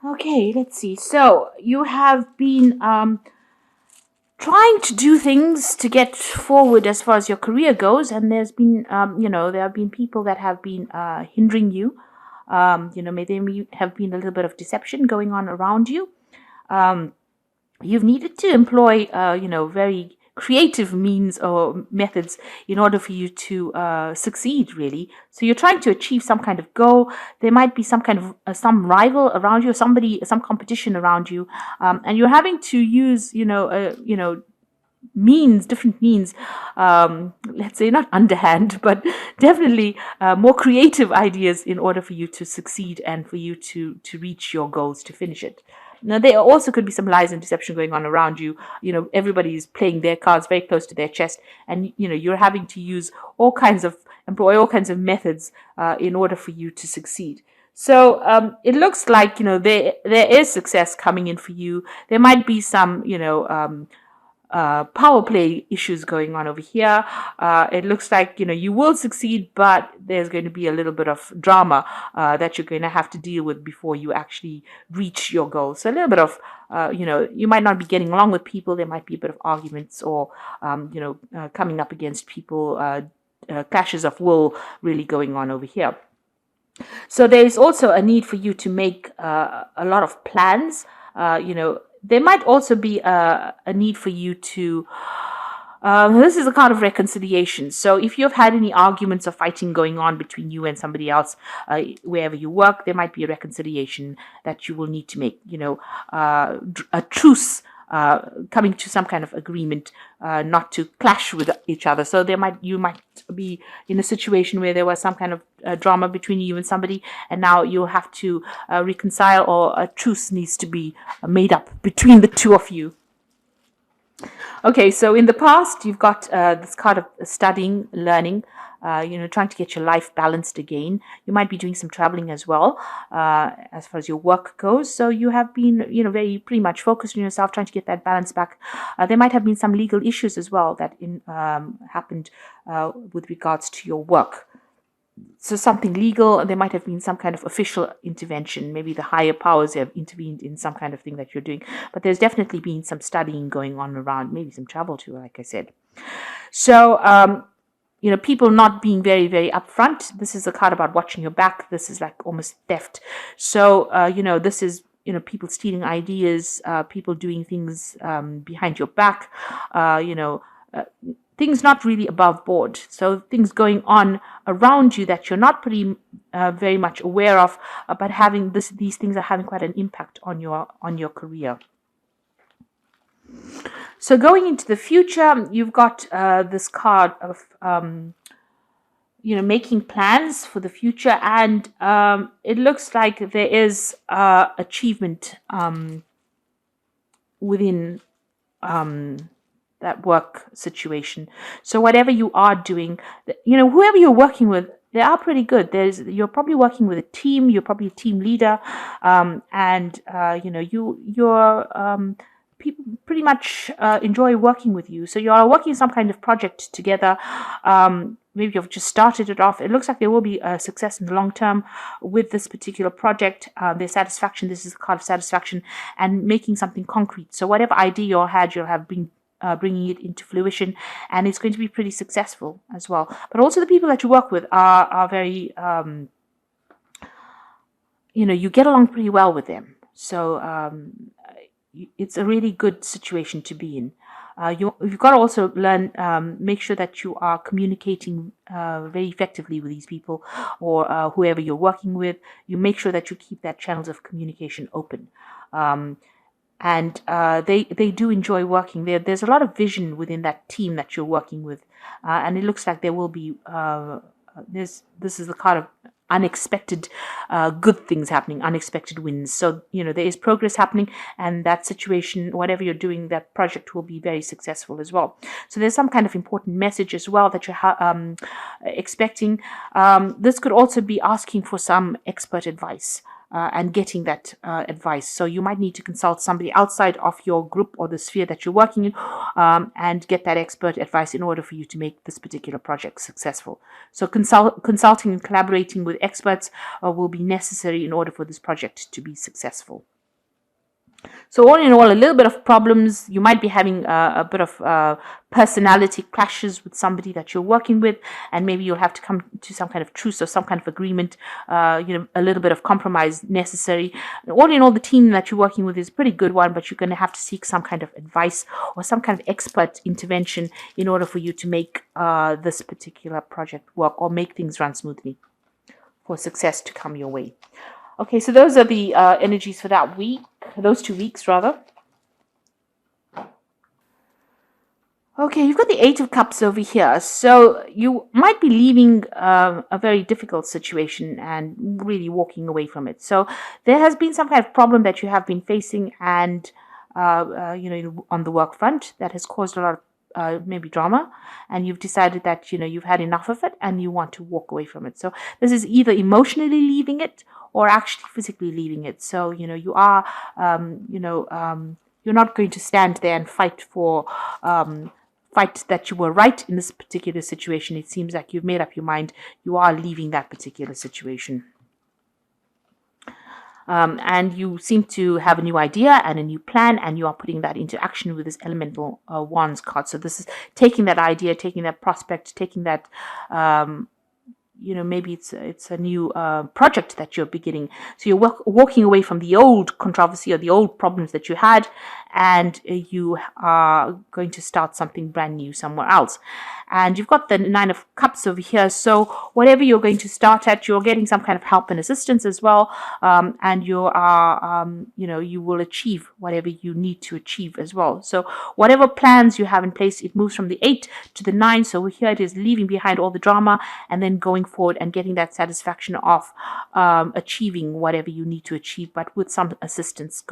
Okay, let's see. So you have been trying to do things to get forward as far as your career goes, and there's been, there have been people that have been hindering you. May there have been a little bit of deception going on around you. Um, you've needed to employ, very creative means or methods in order for you to succeed, really. So you're trying to achieve some kind of goal. There might be some kind of some rival around you, somebody, some competition around you, and you're having to use, means, different means, let's say not underhand, but definitely more creative ideas in order for you to succeed and for you to reach your goals, to finish it. Now, there also could be some lies and deception going on around you. Everybody's playing their cards very close to their chest, and you're having to employ all kinds of methods in order for you to succeed. So it looks like there is success coming in for you. There might be some power play issues going on over here. It looks like you will succeed, but there's going to be a little bit of drama that you're going to have to deal with before you actually reach your goal. So a little bit of you might not be getting along with people. There might be a bit of arguments or coming up against people, clashes of will really going on over here. So there is also a need for you to make a lot of plans. There might also be a need for you to. This is a kind of reconciliation. So if you've had any arguments or fighting going on between you and somebody else, wherever you work, there might be a reconciliation that you will need to make. A truce. Coming to some kind of agreement, not to clash with each other. So you might be in a situation where there was some kind of drama between you and somebody, and now you'll have to reconcile, or a truce needs to be made up between the two of you. Okay, so in the past, you've got this kind of studying, learning, trying to get your life balanced again. You might be doing some traveling as well, as far as your work goes. So you have been, very pretty much focused on yourself, trying to get that balance back. There might have been some legal issues as well that happened with regards to your work. So something legal, there might have been some kind of official intervention. Maybe the higher powers have intervened in some kind of thing that you're doing. But there's definitely been some studying going on around, maybe some travel too, like I said. So, people not being very, very upfront. This is a card about watching your back. This is like almost theft. So, this is, people stealing ideas, people doing things behind your back, things not really above board. So things going on around you that you're not very much aware of, but having these things are having quite an impact on your career. So going into the future, you've got this card of making plans for the future, and it looks like there is achievement within that work situation. So whatever you are doing, whoever you're working with, they are pretty good. You're probably working with a team. You're probably a team leader, and people pretty much enjoy working with you. So you are working some kind of project together. Maybe you've just started it off. It looks like there will be a success in the long term with this particular project. Their satisfaction. This is a card of satisfaction and making something concrete. So whatever idea you had, you'll have been bringing it into fruition, and it's going to be pretty successful as well. But also the people that you work with are very, you get along pretty well with them. So it's a really good situation to be in. You've got to also learn, make sure that you are communicating very effectively with these people, or whoever you're working with. You make sure that you keep that channels of communication open. And they do enjoy working there. There's a lot of vision within that team that you're working with, and it looks like there will be. This is the kind of unexpected good things happening, unexpected wins. So there is progress happening, and that situation, whatever you're doing, that project will be very successful as well. So there's some kind of important message as well that you're expecting. This could also be asking for some expert advice. And getting that advice. So you might need to consult somebody outside of your group or the sphere that you're working in, and get that expert advice in order for you to make this particular project successful. So consulting and collaborating with experts will be necessary in order for this project to be successful. So all in all, a little bit of problems. You might be having a bit of personality clashes with somebody that you're working with, and maybe you'll have to come to some kind of truce or some kind of agreement. A little bit of compromise necessary. All in all, the team that you're working with is a pretty good one, but you're going to have to seek some kind of advice or some kind of expert intervention in order for you to make this particular project work or make things run smoothly for success to come your way. Okay, so those are the energies for that week, those 2 weeks rather. Okay, you've got the Eight of Cups over here. So you might be leaving a very difficult situation and really walking away from it. So there has been some kind of problem that you have been facing and, on the work front that has caused a lot of maybe drama, and you've decided that, you've had enough of it and you want to walk away from it. So this is either emotionally leaving it or actually physically leaving it. So, you are, you're not going to stand there and fight that you were right in this particular situation. It seems like you've made up your mind. You are leaving that particular situation. And you seem to have a new idea and a new plan, and you are putting that into action with this elemental wands card. So this is taking that idea, taking that prospect, taking that maybe it's a new project that you're beginning. So you're walking away from the old controversy or the old problems that you had, and you are going to start something brand new somewhere else. And you've got the Nine of Cups over here. So whatever you're going to start at, you're getting some kind of help and assistance as well. And you are, you will achieve whatever you need to achieve as well. So whatever plans you have in place, it moves from the 8 to the 9. So here it is, leaving behind all the drama and then going forward and getting that satisfaction of achieving whatever you need to achieve, but with some assistance,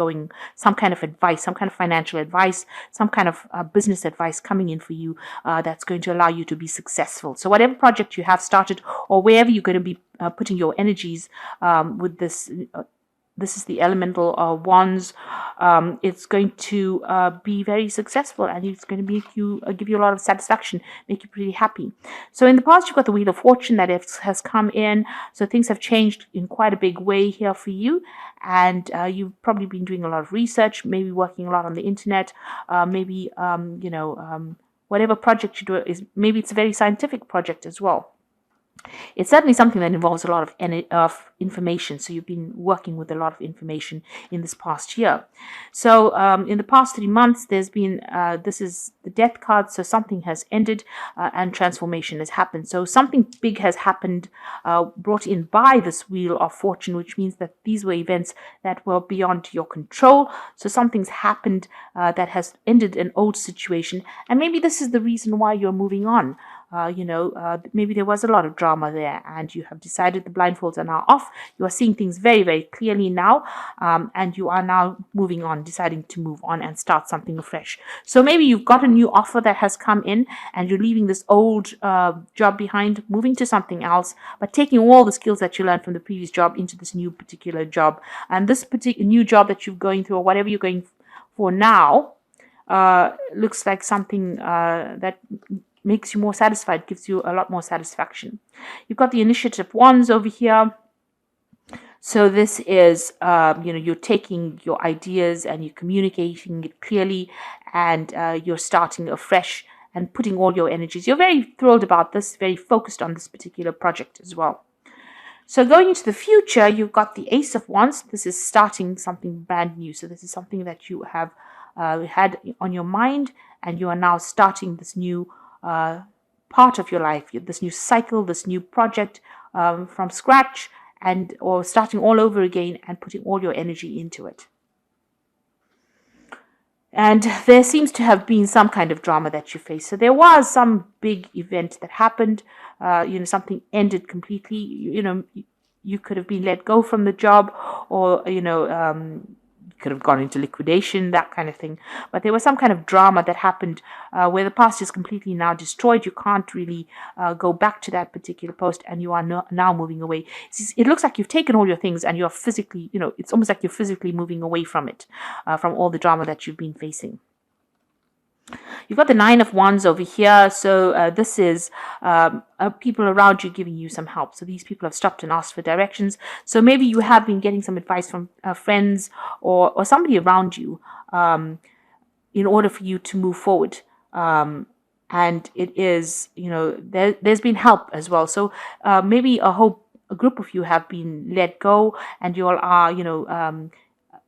some kind of advice, some kind of financial advice, some kind of business advice coming in for you that's going to allow you to be successful. So whatever project you have started or wherever you're going to be putting your energies with this, this is the elemental wands. It's going to be very successful, and it's going to make you give you a lot of satisfaction, make you pretty happy. So in the past, you've got the Wheel of Fortune that has come in. So things have changed in quite a big way here for you, and you've probably been doing a lot of research, maybe working a lot on the internet, maybe whatever project you do maybe it's a very scientific project as well. It's certainly something that involves a lot of information. So you've been working with a lot of information in this past year. So in the past 3 months, there's been, this is the Death card. So something has ended and transformation has happened. So something big has happened, brought in by this Wheel of Fortune, which means that these were events that were beyond your control. So something's happened that has ended an old situation. And maybe this is the reason why you're moving on. Maybe there was a lot of drama there, and you have decided the blindfolds are now off. You are seeing things very, very clearly now, and you are now moving on, deciding to move on and start something afresh. So maybe you've got a new offer that has come in, and you're leaving this old job behind, moving to something else, but taking all the skills that you learned from the previous job into this new particular job. And this particular new job that you're going through, or whatever you're going for now, looks like something that makes you more satisfied, gives you a lot more satisfaction. You've got the Initiative Wands over here. So this is, you're taking your ideas and you're communicating it clearly, and you're starting afresh and putting all your energies. You're very thrilled about this, very focused on this particular project as well. So going into the future, you've got the Ace of Wands. This is starting something brand new. So this is something that you have had on your mind, and you are now starting this new part of your life, this new cycle, this new project from scratch, or starting all over again and putting all your energy into it. And there seems to have been some kind of drama that you faced. So there was some big event that happened. Something ended completely. You could have been let go from the job, or could have gone into liquidation, that kind of thing. But there was some kind of drama that happened where the past is completely now destroyed. You can't really go back to that particular post, and you are now moving away. It looks like you've taken all your things and you're physically, it's almost like you're physically moving away from it, from all the drama that you've been facing. You've got the Nine of Wands over here. So this is people around you giving you some help. So these people have stopped and asked for directions. So maybe you have been getting some advice from friends or somebody around you in order for you to move forward. And it is, there's been help as well. So maybe a group of you have been let go, and you all are,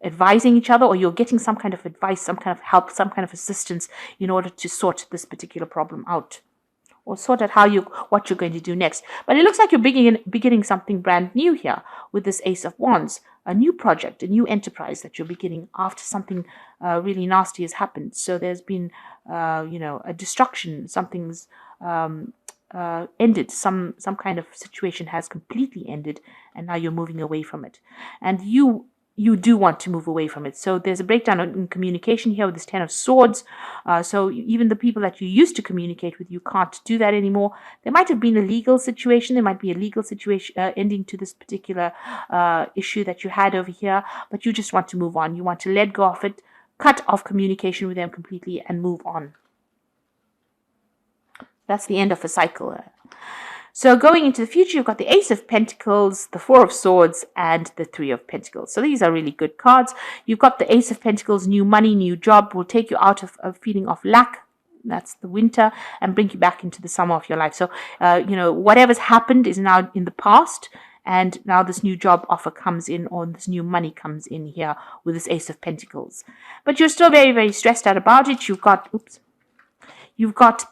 advising each other, or you're getting some kind of advice, some kind of help, some kind of assistance in order to sort this particular problem out, or sort out what you're going to do next. But it looks like you're beginning something brand new here with this Ace of Wands, a new project, a new enterprise that you're beginning after something really nasty has happened. So there's been, a destruction. Something's ended. Some kind of situation has completely ended, and now you're moving away from it. And you do want to move away from it. So there's a breakdown in communication here with this Ten of Swords. So even the people that you used to communicate with, you can't do that anymore. There might have been a legal situation. There might be a legal situation ending to this particular issue that you had over here, but you just want to move on. You want to let go of it, cut off communication with them completely, and move on. That's the end of a cycle. So going into the future, you've got the Ace of Pentacles, the Four of Swords, and the Three of Pentacles. So these are really good cards. You've got the Ace of Pentacles, new money, new job, will take you out of a feeling of lack. That's the winter, and bring you back into the summer of your life. So, whatever's happened is now in the past. And now this new job offer comes in, or this new money comes in here with this Ace of Pentacles. But you're still very, very stressed out about it. You've got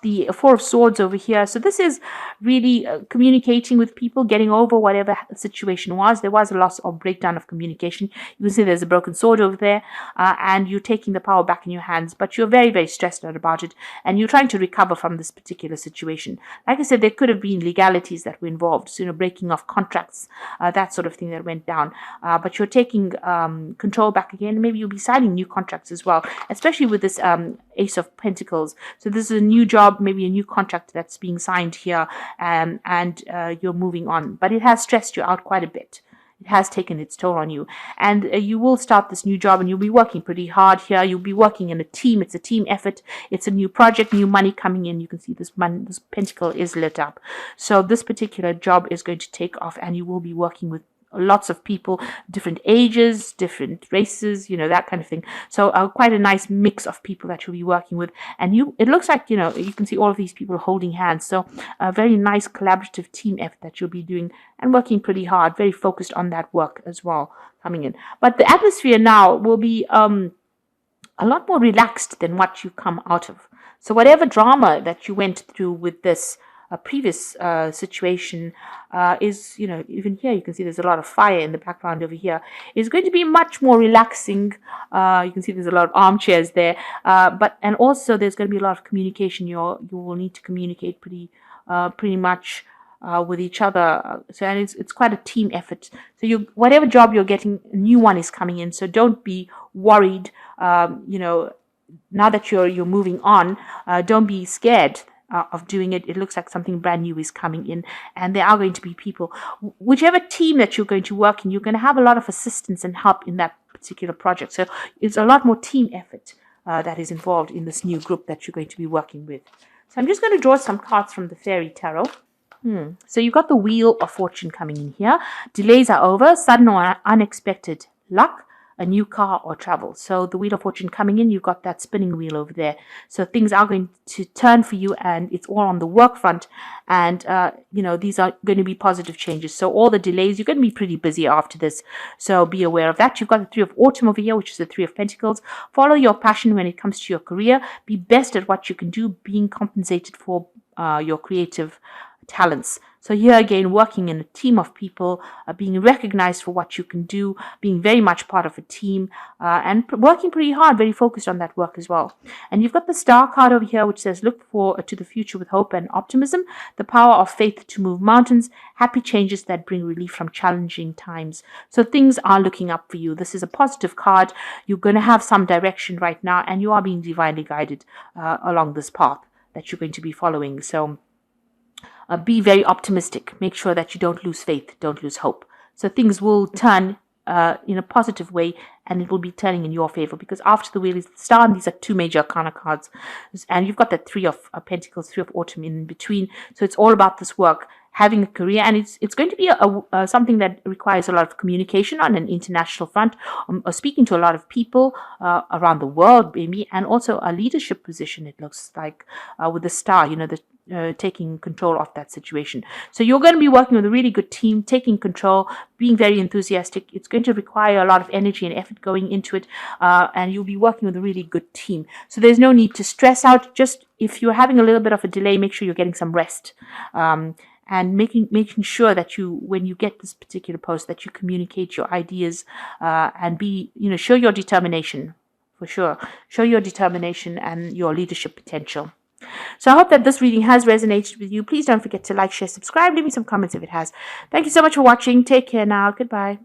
the Four of Swords over here. So this is really communicating with people, getting over whatever the situation was. There was a loss or breakdown of communication. You can see there's a broken sword over there, and you're taking the power back in your hands. But you're very, very stressed out about it, and you're trying to recover from this particular situation. Like I said, there could have been legalities that were involved, so, breaking of contracts, that sort of thing that went down. But you're taking control back again. Maybe you'll be signing new contracts as well, especially with this Ace of Pentacles. So this is a new job, maybe a new contract that's being signed here, and you're moving on. But it has stressed you out quite a bit. It has taken its toll on you. And you will start this new job, and you'll be working pretty hard here. You'll be working in a team. It's a team effort. It's a new project, new money coming in. You can see this pentacle is lit up. So this particular job is going to take off, and you will be working with lots of people, different ages, different races, that kind of thing. So quite a nice mix of people that you'll be working with. And it looks like, you can see all of these people holding hands. So a very nice collaborative team effort that you'll be doing and working pretty hard, very focused on that work as well coming in. But the atmosphere now will be a lot more relaxed than what you come out of. So whatever drama that you went through with this previous situation is, even here you can see there's a lot of fire in the background over here, is going to be much more relaxing. You can see there's a lot of armchairs there, and also there's going to be a lot of communication. You will need to communicate pretty much with each other. So, and it's quite a team effort. So whatever job you're getting, a new one is coming in. So don't be worried. Now that you're moving on, don't be scared of doing it. It looks like something brand new is coming in, and there are going to be people, whichever team that you're going to work in, you're going to have a lot of assistance and help in that particular project. So it's a lot more team effort that is involved in this new group that you're going to be working with. So I'm just going to draw some cards from the Fairy Tarot. So you've got the Wheel of Fortune coming in here. Delays are over, sudden or unexpected luck, a new car or travel. So the Wheel of Fortune coming in, you've got that spinning wheel over there. So things are going to turn for you, and it's all on the work front. And, these are going to be positive changes. So all the delays, you're going to be pretty busy after this. So be aware of that. You've got the Three of Autumn over here, which is the Three of Pentacles. Follow your passion when it comes to your career. Be best at what you can do, being compensated for your creative talents. So here again, working in a team of people, being recognized for what you can do, being very much part of a team, and working pretty hard, very focused on that work as well. And you've got the Star card over here, which says, look to the future with hope and optimism, the power of faith to move mountains, happy changes that bring relief from challenging times. So things are looking up for you. This is a positive card. You're going to have some direction right now, and you are being divinely guided along this path that you're going to be following. So be very optimistic. Make sure that you don't lose faith, don't lose hope. So things will turn in a positive way, and it will be turning in your favor, because after the wheel is the star, and these are two major arcana cards, and you've got that three of pentacles, three of autumn in between. So it's all about this work, having a career, and it's going to be something that requires a lot of communication on an international front, or speaking to a lot of people around the world, maybe, and also a leadership position. It looks like with the star, taking control of that situation. So you're going to be working with a really good team, taking control, being very enthusiastic. It's going to require a lot of energy and effort going into it, and you'll be working with a really good team. So there's no need to stress out. Just if you're having a little bit of a delay, make sure you're getting some rest. And making sure that when you get this particular post, that you communicate your ideas and show your determination, for sure. Show your determination and your leadership potential. So I hope that this reading has resonated with you. Please don't forget to like, share, subscribe. Leave me some comments if it has. Thank you so much for watching. Take care now. Goodbye.